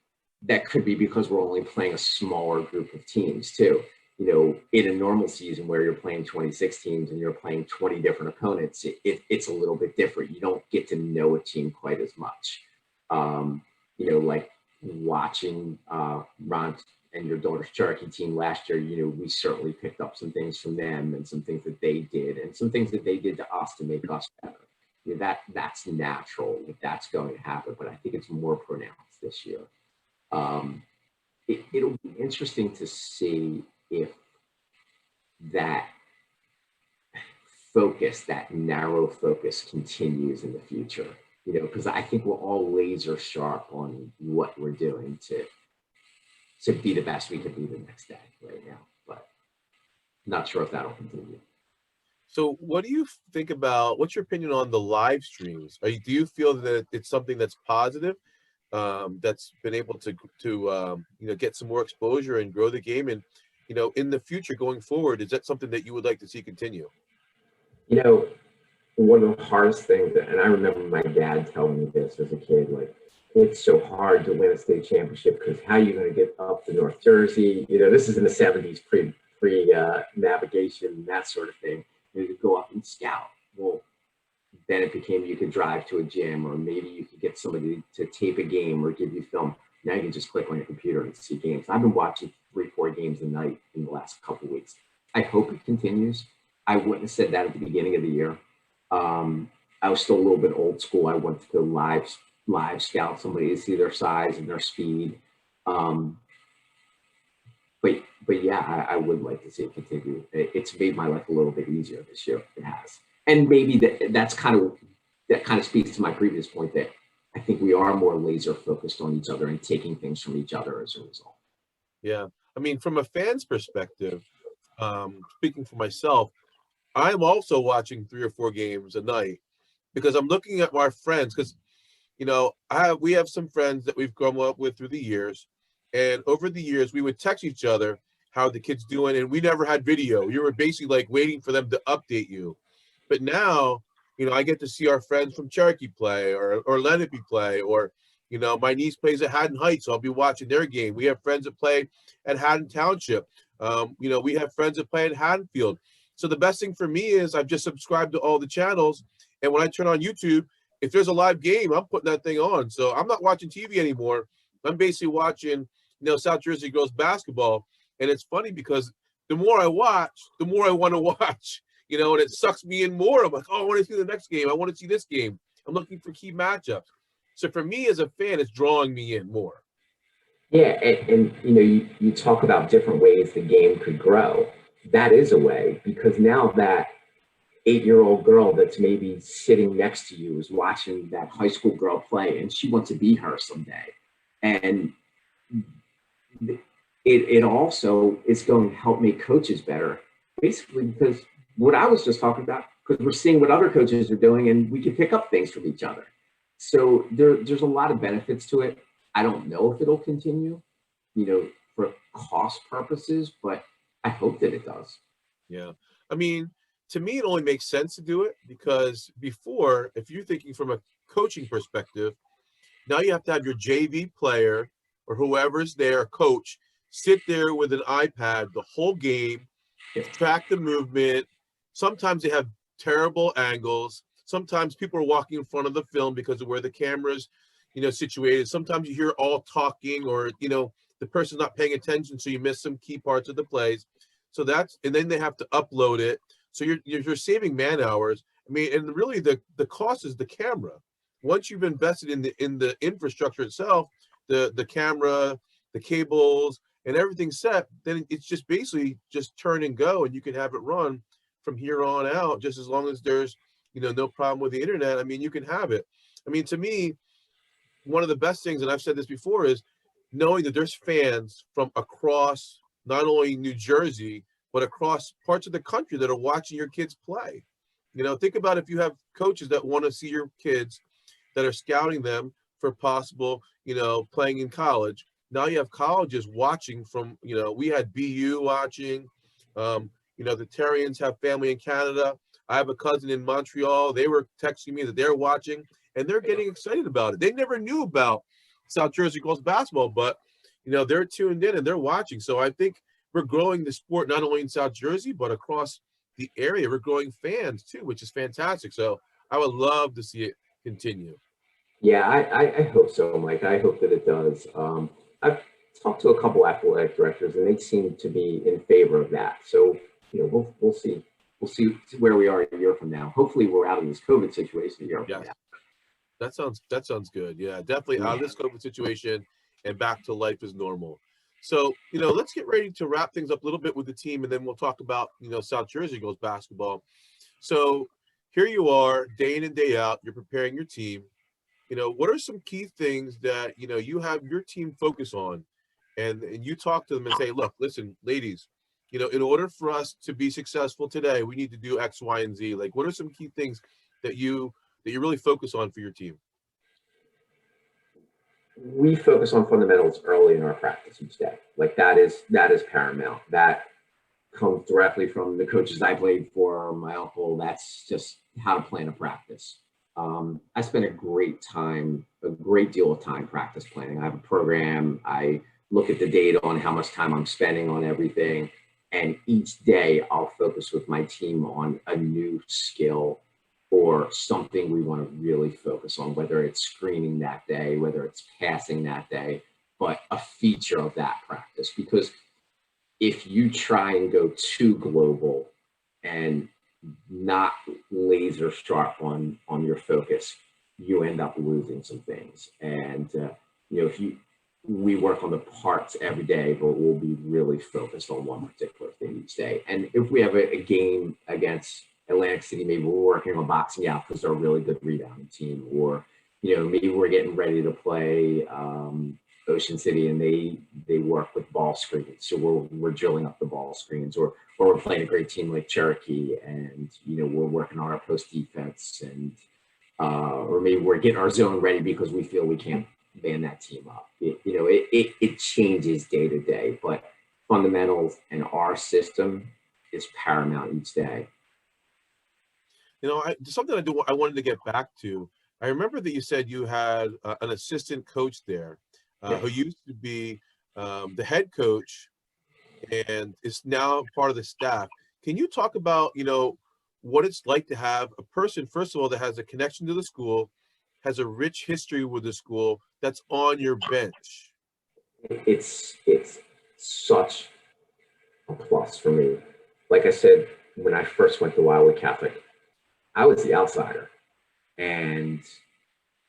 that could be because we're only playing a smaller group of teams too. In a normal season where you're playing 26 teams and you're playing 20 different opponents, it's a little bit different. You don't get to know a team quite as much. Like watching Ron and your daughter's Cherokee team last year, we certainly picked up some things from them and some things that they did and some things that they did to us to make us better. That's natural. That's going to happen, but I think it's more pronounced this year. It'll be interesting to see if that focus, that narrow focus, continues in the future, because I think we're all laser sharp on what we're doing to be the best we can be the next day right now, but not sure if that'll continue. So what do you think about, what's your opinion on the live streams? Do you feel that it's something that's positive, that's been able to get some more exposure and grow the game? And, in the future going forward, is that something that you would like to see continue? One of the hardest things, and I remember my dad telling me this as a kid, like, it's so hard to win a state championship because how are you going to get up to North Jersey? This is in the 70s, pre navigation, that sort of thing. You go up and scout. Well, then it became you could drive to a gym, or maybe you could get somebody to tape a game or give you film. Now you can just click on your computer and see games. I've been watching 3-4 games a night in the last couple of weeks. I hope it continues. I wouldn't have said that at the beginning of the year. I was still a little bit old school. I wanted to go live scout somebody to see their size and their speed. But yeah, I would like to see it continue. It's made my life a little bit easier this year. It has, and maybe that kind of speaks to my previous point that I think we are more laser focused on each other and taking things from each other as a result. Yeah. I mean, from a fan's perspective, speaking for myself, I'm also watching 3 or 4 games a night because I'm looking at our friends. Because we have some friends that we've grown up with through the years, and over the years we would text each other how the kids doing, and we never had video. You were basically like waiting for them to update you. But now, I get to see our friends from Cherokee play or Lenape play, or my niece plays at Haddon Heights, so I'll be watching their game. We have friends that play at Haddon Township. We have friends that play at Haddonfield. So the best thing for me is I've just subscribed to all the channels, and when I turn on YouTube, if there's a live game, I'm putting that thing on. So I'm not watching TV anymore. I'm basically watching, South Jersey girls basketball. And it's funny because the more I watch, the more I want to watch, and it sucks me in more. I'm like, oh, I want to see the next game. I want to see this game. I'm looking for key matchups. So for me as a fan, it's drawing me in more. Yeah, and you talk about different ways the game could grow. That is a way, because now that 8-year-old girl that's maybe sitting next to you is watching that high school girl play, and she wants to be her someday. And it also is going to help make coaches better, basically because what I was just talking about, because we're seeing what other coaches are doing, and we can pick up things from each other. So there's a lot of benefits to it. I don't know if it'll continue, for cost purposes, but I hope that it does. Yeah. I mean, to me, it only makes sense to do it because before, if you're thinking from a coaching perspective, now you have to have your JV player or whoever's there, coach, sit there with an iPad the whole game, track the movement. Sometimes they have terrible angles. Sometimes people are walking in front of the film because of where the camera's, situated. Sometimes you hear all talking or, the person's not paying attention, so you miss some key parts of the plays. So and then they have to upload it. So you're saving man hours. I mean, and really the cost is the camera. Once you've invested in the infrastructure itself, the camera, the cables, and everything's set, then it's just basically just turn and go, and you can have it run from here on out, just as long as there's, no problem with the internet. I mean, you can have it. I mean, to me, one of the best things, and I've said this before, is knowing that there's fans from across not only New Jersey, but across parts of the country that are watching your kids play. Think about if you have coaches that want to see your kids that are scouting them for possible, playing in college. Now you have colleges watching from, we had BU watching, the Terrians have family in Canada. I have a cousin in Montreal. They were texting me that they're watching, and they're getting excited about it. They never knew about South Jersey girls basketball, but, they're tuned in and they're watching. So I think we're growing the sport not only in South Jersey, but across the area. We're growing fans too, which is fantastic. So I would love to see it continue. Yeah, I hope so, Mike. I hope that it does. I've talked to a couple athletic directors, and they seem to be in favor of that. So, we'll see. We'll see where we are a year from now. Hopefully, we're out of this COVID situation a year from now. That sounds good. Yeah, definitely out of this COVID situation and back to life as normal. So, let's get ready to wrap things up a little bit with the team, and then we'll talk about, South Jersey girls basketball. So here you are, day in and day out, you're preparing your team. What are some key things that, you have your team focus on, and you talk to them and say, look, listen, ladies, in order for us to be successful today, we need to do X, Y, and Z. Like, what are some key things that you really focus on for your team? We focus on fundamentals early in our practice each day. Like that is paramount. That comes directly from the coaches I played for, my uncle. That's just how to plan a practice. I spend a great deal of time practice planning. I have a program. I look at the data on how much time I'm spending on everything. And each day I'll focus with my team on a new skill or something we want to really focus on, whether it's screening that day, whether it's passing that day, but a feature of that practice. Because if you try and go too global and not laser sharp on your focus, you end up losing some things. And if we work on the parts every day, but we'll be really focused on one particular thing each day. And if we have a game against Atlantic City, maybe we're working on boxing out because they're a really good rebounding team, or maybe we're getting ready to play Ocean City and they work with ball screens, so we're drilling up the ball screens, or we're playing a great team like Cherokee and we're working on our post defense, and or maybe we're getting our zone ready because we feel we can't man that team up. It changes day to day, but fundamentals and our system is paramount each day. Something I wanted to get back to. I remember that you said you had an assistant coach there who used to be the head coach and is now part of the staff. Can you talk about, what it's like to have a person, first of all, that has a connection to the school, has a rich history with the school, that's on your bench? It's such a plus for me. Like I said, when I first went to Wildwood Catholic, I was the outsider. And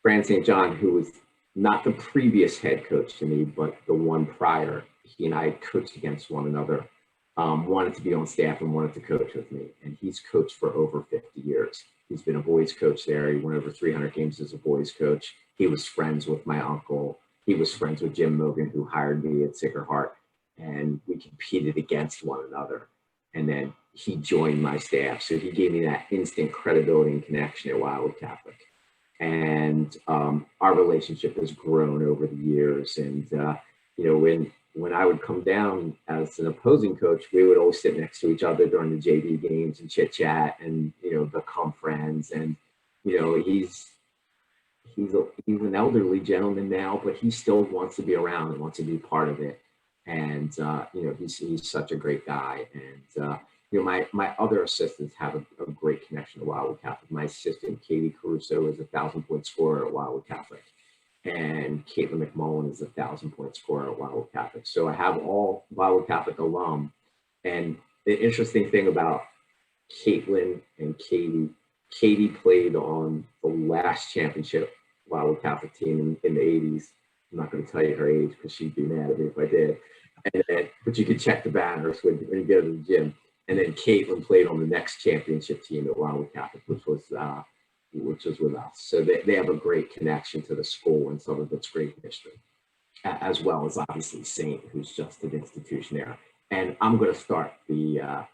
Fran St. John, who was not the previous head coach to me, but the one prior, he and I had coached against one another, wanted to be on staff and wanted to coach with me. And he's coached for over 50 years. He's been a boys coach there. He went over 300 games as a boys coach. He was friends with my uncle. He was friends with Jim Mogan, who hired me at Sacred Heart. And we competed against one another. And then he joined my staff. So he gave me that instant credibility and connection at Wildwood Catholic. And our relationship has grown over the years. And, when I would come down as an opposing coach, we would always sit next to each other during the JV games and chit chat and, become friends. And, he's an elderly gentleman now, but he still wants to be around and wants to be part of it. And, he's such a great guy. And, my other assistants have a great connection to Wildwood Catholic. My assistant, Katie Caruso, is a 1,000-point scorer at Wildwood Catholic. And Caitlin McMullen is a 1,000-point scorer at Wildwood Catholic. So I have all Wildwood Catholic alum. And the interesting thing about Caitlin and Katie played on the last championship Wildwood Catholic team in the 80s. I'm not going to tell you her age because she'd be mad at me if I did. But you could check the banners when you go to the gym. And then Caitlin played on the next championship team at Wildwood Catholic, which was with us. So they have a great connection to the school and some of its great history, as well as obviously Saint, who's just an institution there. And I'm going to start the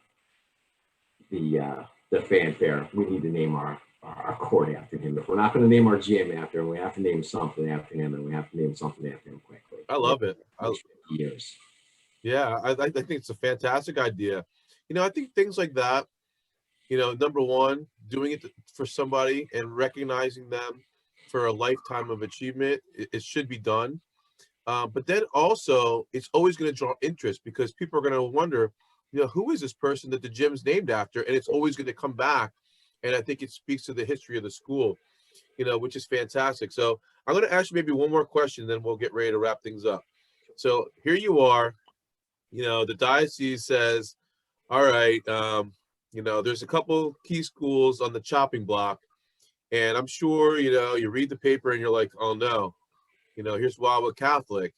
fanfare. We need to name our court after him. If we're not going to name our gym after him, we have to name something after him, and we have to name something after him quickly. I love it. Years. Yeah, I think it's a fantastic idea. I think things like that, number one, doing it for somebody and recognizing them for a lifetime of achievement, it should be done. But then also, it's always going to draw interest because people are going to wonder, who is this person that the gym's named after? And it's always going to come back. And I think it speaks to the history of the school, which is fantastic. So I'm going to ask you maybe one more question, then we'll get ready to wrap things up. So here you are, the diocese says, all right, there's a couple key schools on the chopping block, and I'm sure, you read the paper and you're like, oh no, here's Wildwood Catholic.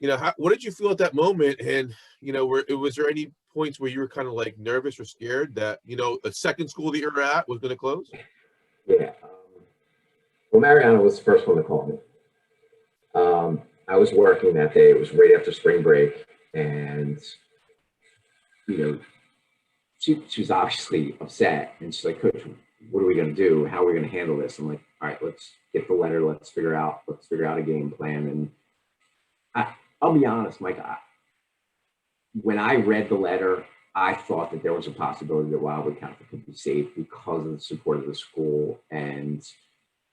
What did you feel at that moment? And, was there any points where you were kind of like nervous or scared that, a second school that you're at was going to close? Yeah. Well, Mariana was the first one to call me. I was working that day. It was right after spring break, and she was obviously upset, and she's like, Coach, what are we going to do? How are we going to handle this? I'm like, all right, let's get the letter. Let's figure out a game plan. And I'll be honest, Mike, when I read the letter, I thought that there was a possibility that Wildwood Catholic could be saved because of the support of the school and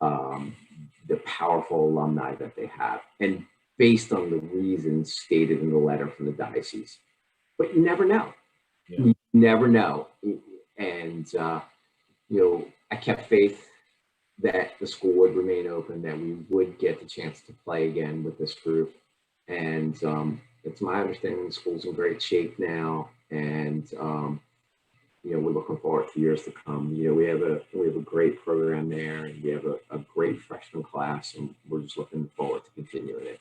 the powerful alumni that they have, and based on the reasons stated in the letter from the diocese. But you never know. Yeah. You never know. And, I kept faith that the school would remain open, that we would get the chance to play again with this group. And it's my understanding the school's in great shape now. And we're looking forward to years to come. We have a great program there, and we have a great freshman class, and we're just looking forward to continuing it.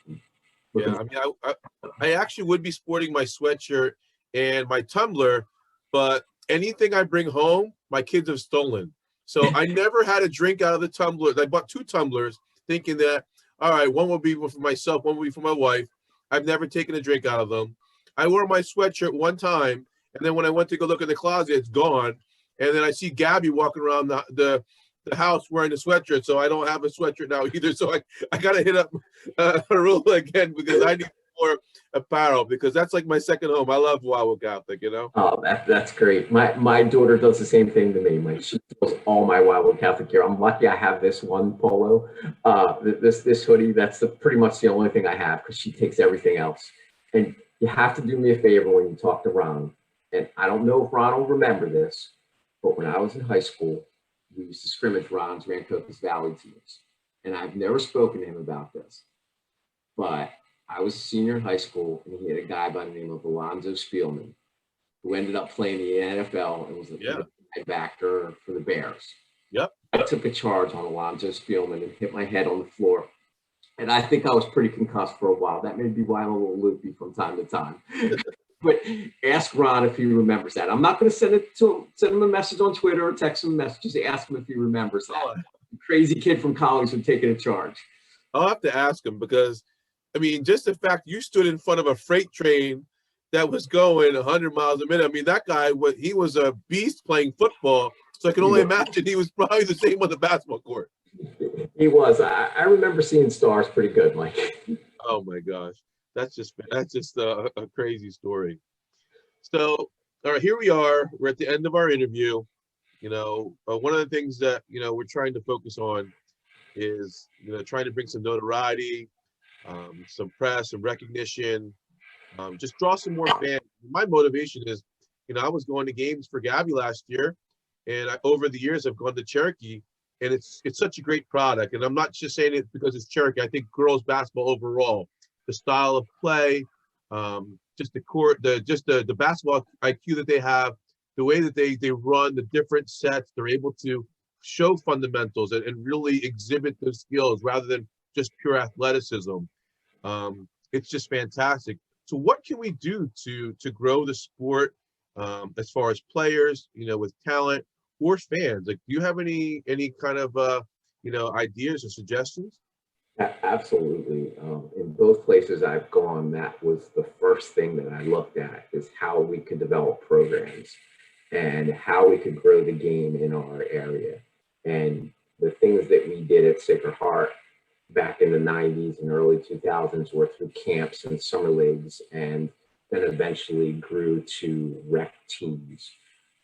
Yeah, I mean, I actually would be sporting my sweatshirt and my tumbler, but anything I bring home, my kids have stolen. So I never had a drink out of the tumbler. I bought 2 tumblers thinking that, all right, one will be for myself, one will be for my wife. I've never taken a drink out of them. I wore my sweatshirt one time, and then when I went to go look in the closet, it's gone. And then I see Gabby walking around the house wearing a sweatshirt, so I don't have a sweatshirt now either. So I got to hit up Arula again because I need more apparel, because that's like my second home. I love Wildwood Catholic, Oh, that's great. My daughter does the same thing to me. She steals all my Wildwood Catholic gear. I'm lucky I have this one polo, this hoodie. That's pretty much the only thing I have, because she takes everything else. And you have to do me a favor when you talk to Ron. And I don't know if Ron will remember this, but when I was in high school, we used to scrimmage Ron's Rancocas Valley teams. And I've never spoken to him about this, but I was a senior in high school, and he had a guy by the name of Alonzo Spielman, who ended up playing the NFL and was a backer for the Bears. Yep. I took a charge on Alonzo Spielman and hit my head on the floor. And I think I was pretty concussed for a while. That may be why I'm a little loopy from time to time. But ask Ron if he remembers that. I'm not going to send him a message on Twitter or text him a message. Just ask him if he remembers that. Crazy kid from college who taking a charge. I'll have to ask him, because, I mean, just the fact you stood in front of a freight train that was going 100 miles a minute. I mean, that guy, he was a beast playing football. So I can only imagine he was probably the same on the basketball court. He was. I remember seeing stars pretty good, Mike. Oh my gosh, that's just a crazy story. So, all right, here we are. We're at the end of our interview. One of the things that we're trying to focus on is trying to bring some notoriety, some press, some recognition, just draw some more fans. My motivation is, I was going to games for Gabby last year, and over the years I've gone to Cherokee, and it's such a great product. And I'm not just saying it because it's Cherokee. I think girls basketball overall, the style of play, just the court, the basketball IQ that they have, the way that they run the different sets, they're able to show fundamentals and really exhibit those skills rather than just pure athleticism. It's just fantastic. So what can we do to grow the sport as far as players, with talent or fans? Like, do you have any kind of ideas or suggestions? Absolutely. In both places I've gone, that was the first thing that I looked at, is how we could develop programs and how we could grow the game in our area. And the things that we did at Sacred Heart back in the 90s and early 2000s were through camps and summer leagues, and then eventually grew to rec teams.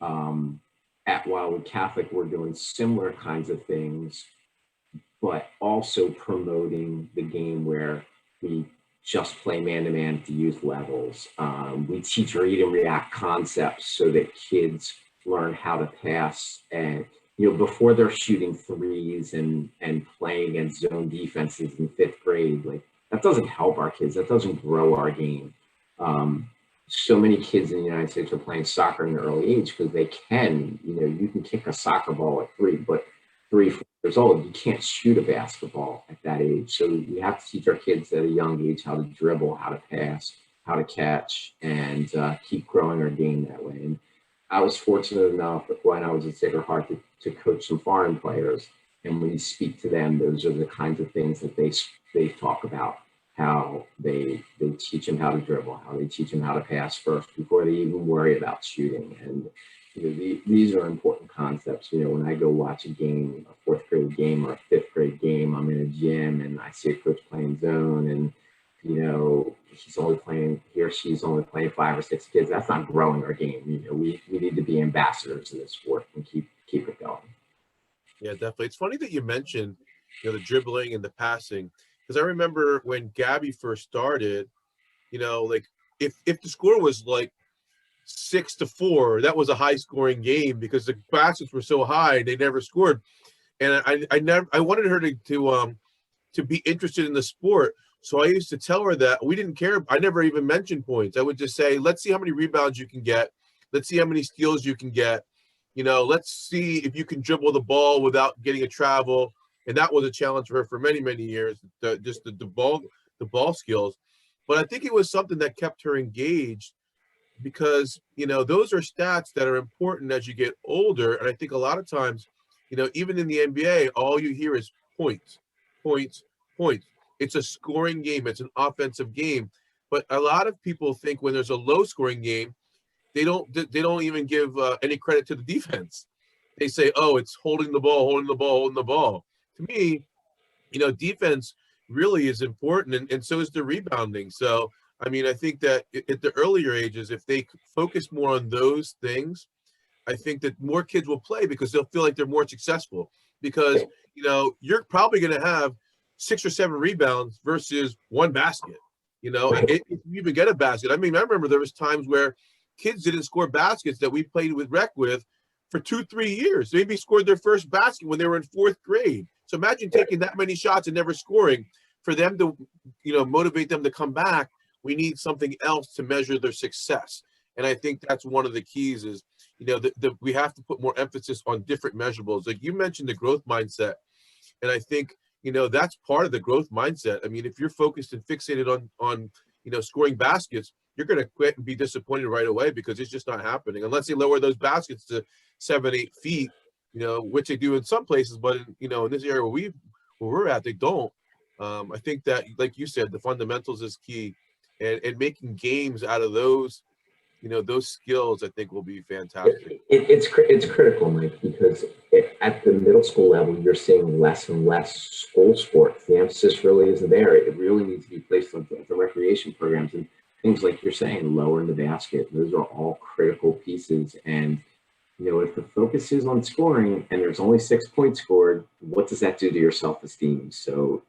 At Wildwood Catholic, we're doing similar kinds of things, but also promoting the game where we just play man-to-man at the youth levels. We teach read and react concepts so that kids learn how to pass, and before they're shooting threes and playing against zone defenses in 5th grade. Like, that doesn't help our kids. That doesn't grow our game. So many kids in the United States are playing soccer in an early age because they can. You can kick a soccer ball at 3, but 3, 4 years old, you can't shoot a basketball at that age. So we have to teach our kids at a young age how to dribble, how to pass, how to catch, and keep growing our game that way. And I was fortunate enough when I was at Sacred Heart to coach some foreign players. And when you speak to them, those are the kinds of things that they talk about, how they teach them how to dribble, how they teach them how to pass first before they even worry about shooting. And these are important concepts. When I go watch a game, a 4th grade game or a 5th grade game, I'm in a gym and I see a coach playing zone, and he or she's only playing 5 or 6 kids. That's not growing our game. We need to be ambassadors in this sport and keep it going. Yeah, definitely. It's funny that you mentioned, the dribbling and the passing, because I remember when Gabby first started, like if the score was like 6-4, that was a high scoring game because the baskets were so high, they never scored. And I wanted her to be interested in the sport. So I used to tell her that we didn't care. I never even mentioned points. I would just say, let's see how many rebounds you can get. Let's see how many steals you can get. You know, let's see if you can dribble the ball without getting a travel. And that was a challenge for her for many, many years, the ball skills. But I think it was something that kept her engaged because, you know, those are stats that are important as you get older. And I think a lot of times, you know, even in the NBA, all you hear is points, points, points. It's a scoring game. It's an offensive game. But a lot of people think when there's a low scoring game, they don't even give any credit to the defense. They say, oh, it's holding the ball, holding the ball, holding the ball. To me, you know, defense really is important, and so is the rebounding. So, I mean, I think that at the earlier ages, if they focus more on those things, I think that more kids will play because they'll feel like they're more successful. Because, you know, you're probably going to have 6 or 7 rebounds versus 1 basket. You know, if you even get a basket. I mean, I remember there was times where kids didn't score baskets that we played with rec with for 2-3 years. They maybe scored their first basket when they were in 4th grade. So imagine taking that many shots and never scoring. For them to, you know, motivate them to come back, we need something else to measure their success. And I think that's one of the keys is, you know, we have to put more emphasis on different measurables. Like you mentioned the growth mindset. And I think, you know, that's part of the growth mindset. I mean, if you're focused and fixated on you know, scoring baskets, you're going to quit and be disappointed right away because it's just not happening. Unless they lower those baskets to 7-8 feet, you know, which they do in some places, but you know, in this area where we're at, they don't. I think that, like you said, the fundamentals is key, and making games out of those, you know, those skills, I think will be fantastic. It's critical, Mike, because at the middle school level, you're seeing less and less school sports. The emphasis really isn't there. It really needs to be placed on the recreation programs and things like you're saying, lowering the basket. Those are all critical pieces. And, you know, if the focus is on scoring and there's only 6 points scored, what does that do to your self-esteem? So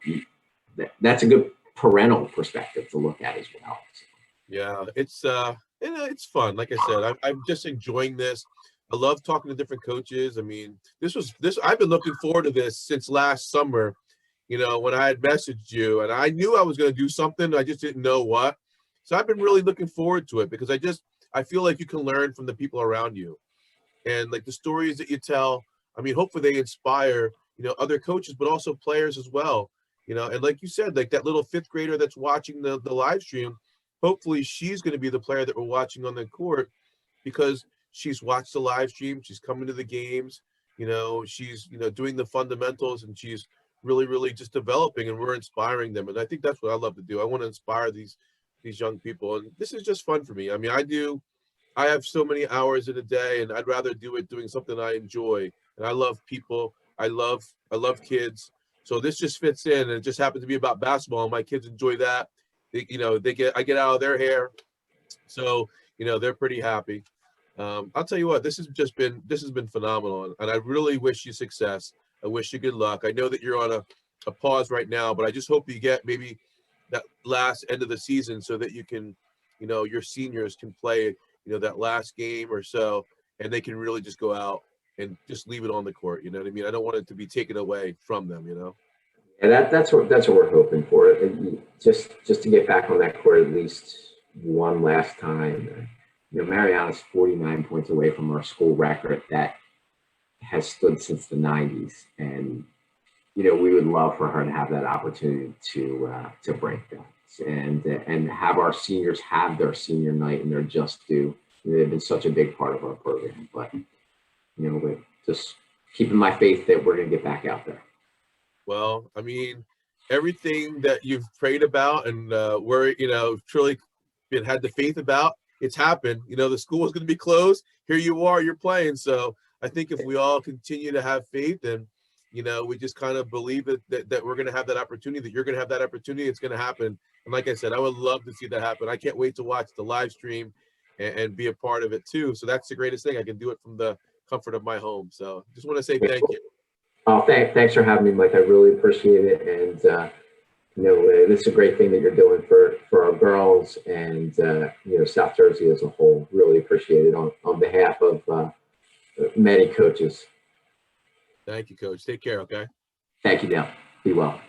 that's a good parental perspective to look at as well. Yeah, it's fun. Like I said, I'm just enjoying this. I love talking to different coaches. I mean, I've been looking forward to this since last summer, you know, when I had messaged you, and I knew I was going to do something. I just didn't know what. So I've been really looking forward to it because I feel like you can learn from the people around you, and like the stories that you tell. I mean, hopefully they inspire, you know, other coaches, but also players as well. You know, and like you said, like that little 5th grader that's watching the live stream, hopefully she's going to be the player that we're watching on the court because she's watched the live stream, she's coming to the games, you know, she's, you know, doing the fundamentals, and she's really, really just developing, and we're inspiring them. And I think that's what I love to do. I want to inspire these young people, and this is just fun for me. I mean, I have so many hours in a day, and I'd rather do it doing something I enjoy. And I love people. I love kids. So this just fits in, and it just happens to be about basketball, and my kids enjoy that. You know, I get out of their hair, so you know they're pretty happy. I'll tell you what, this has been phenomenal, and I really wish you success. I wish you good luck. I know that you're on a pause right now, but I just hope you get maybe that last end of the season so that you can, you know, your seniors can play, you know, that last game or so, and they can really just go out and just leave it on the court. You know what I mean? I don't want it to be taken away from them, you know? And that's what we're hoping for. Just to get back on that court at least one last time. You know, Mariana's 49 points away from our school record that has stood since the 90s, and you know we would love for her to have that opportunity to break that and have our seniors have their senior night and their just due. You know, they've been such a big part of our program, but you know, we're just keeping my faith that we're going to get back out there. Well, I mean, everything that you've prayed about and we're, you know, truly had the faith about, it's happened. You know, the school is going to be closed. Here you are, you're playing. So I think if we all continue to have faith and, you know, we just kind of believe that we're going to have that opportunity, that you're going to have that opportunity, it's going to happen. And like I said, I would love to see that happen. I can't wait to watch the live stream and be a part of it too. So that's the greatest thing. I can do it from the comfort of my home. So just want to say thank you. Oh, thanks for having me, Mike. I really appreciate it. And, you know, this is a great thing that you're doing for our girls and, you know, South Jersey as a whole. Really appreciate it on behalf of many coaches. Thank you, Coach. Take care, okay? Thank you, Dale. Be well.